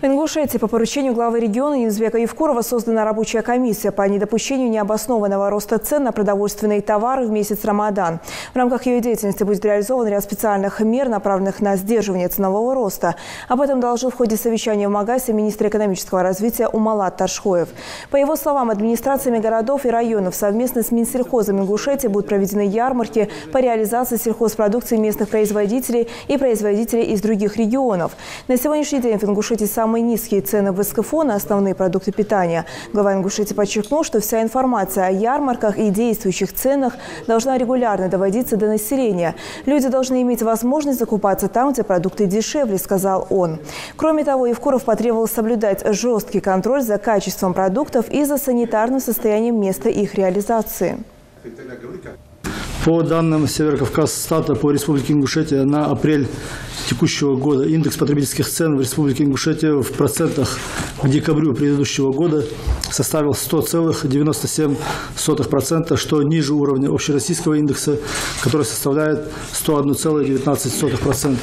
В Ингушетии по поручению главы региона Юнусбека Евкурова создана рабочая комиссия по недопущению необоснованного роста цен на продовольственные товары в месяц Рамадан. В рамках ее деятельности будет реализован ряд специальных мер, направленных на сдерживание ценового роста. Об этом доложил в ходе совещания в Магасе министр экономического развития Умалат Ташхоев. По его словам, администрациями городов и районов совместно с Минсельхозом Ингушетии будут проведены ярмарки по реализации сельхозпродукции местных производителей и производителей из других регионов. На сегодняшний день в Ингушетии самые низкие цены в СКФО на основные продукты питания. Глава Ингушетии подчеркнул, что вся информация о ярмарках и действующих ценах должна регулярно доводиться до населения. Люди должны иметь возможность закупаться там, где продукты дешевле, сказал он. Кроме того, Евкуров потребовал соблюдать жесткий контроль за качеством продуктов и за санитарным состоянием места их реализации. По данным Северокавказстата по Республике Ингушетия на апрель текущего года индекс потребительских цен в Республике Ингушетия в процентах к декабрю предыдущего года составил 100,97%, что ниже уровня общероссийского индекса, который составляет 101,19%.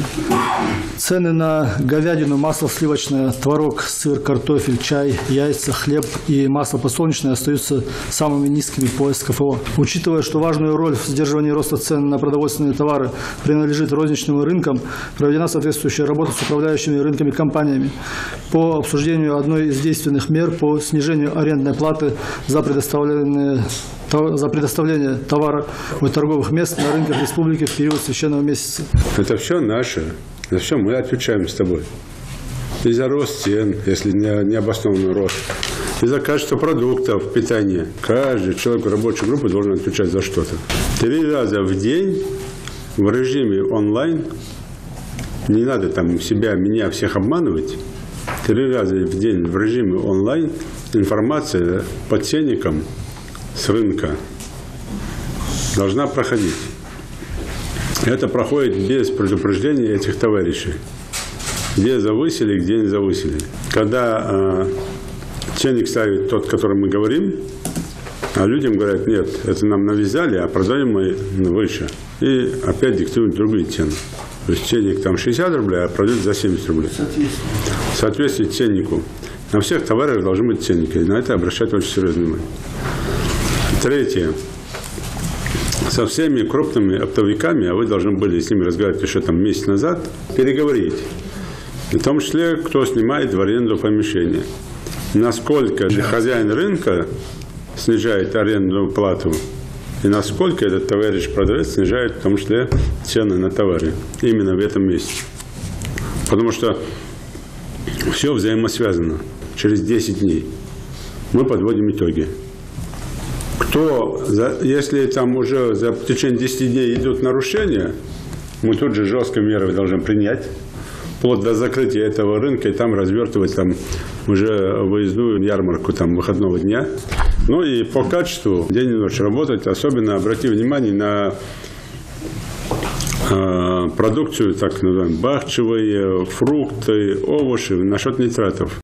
Цены на говядину, масло сливочное, творог, сыр, картофель, чай, яйца, хлеб и масло подсолнечное остаются самыми низкими по СКФО. Учитывая, что важную роль в сдерживании роста цен на продовольственные товары принадлежит розничным рынкам, проведена соответствующая работа с управляющими рынками компаниями по обсуждению одной из действенных мер по снижению арендной платы за предоставление товара у торговых мест на рынках республики в период священного месяца. Это все наше. За все мы отвечаем с тобой. И за рост цен, если не обоснованный рост. И за качество продуктов, питания. Каждый человек в рабочей группе должен отвечать за что-то. 3 раза в день в режиме онлайн, не надо там себя, меня, всех обманывать. 3 раза в день в режиме онлайн информация по ценникам с рынка должна проходить. Это проходит без предупреждения этих товарищей. Где завысили, где не завысили. Когда ценник ставит тот, о котором мы говорим, а людям говорят, нет, это нам навязали, а продаем мы выше. И опять диктуют другие цены. То есть ценник там 60 рублей, а продают за 70 рублей. В соответствии ценнику. На всех товарах должны быть ценники. И на это обращать очень серьезное внимание. Третье. Со всеми крупными оптовиками, а вы должны были с ними разговаривать еще там месяц назад, переговорить. В том числе, кто снимает в аренду помещения. Насколько же хозяин рынка снижает арендную плату, и насколько этот товарищ-продавец снижает, в том числе, цены на товары. Именно в этом месте. Потому что все взаимосвязано. Через 10 дней мы подводим итоги. Если там уже в течение 10 дней идут нарушения, мы тут же жесткие меры должны принять, вплоть до закрытия этого рынка, и там развертывать там уже выездную ярмарку там, выходного дня. Ну и по качеству день и ночь работать, особенно обрати внимание на продукцию, так называемую, бахчевые, фрукты, овощи, насчет нитратов.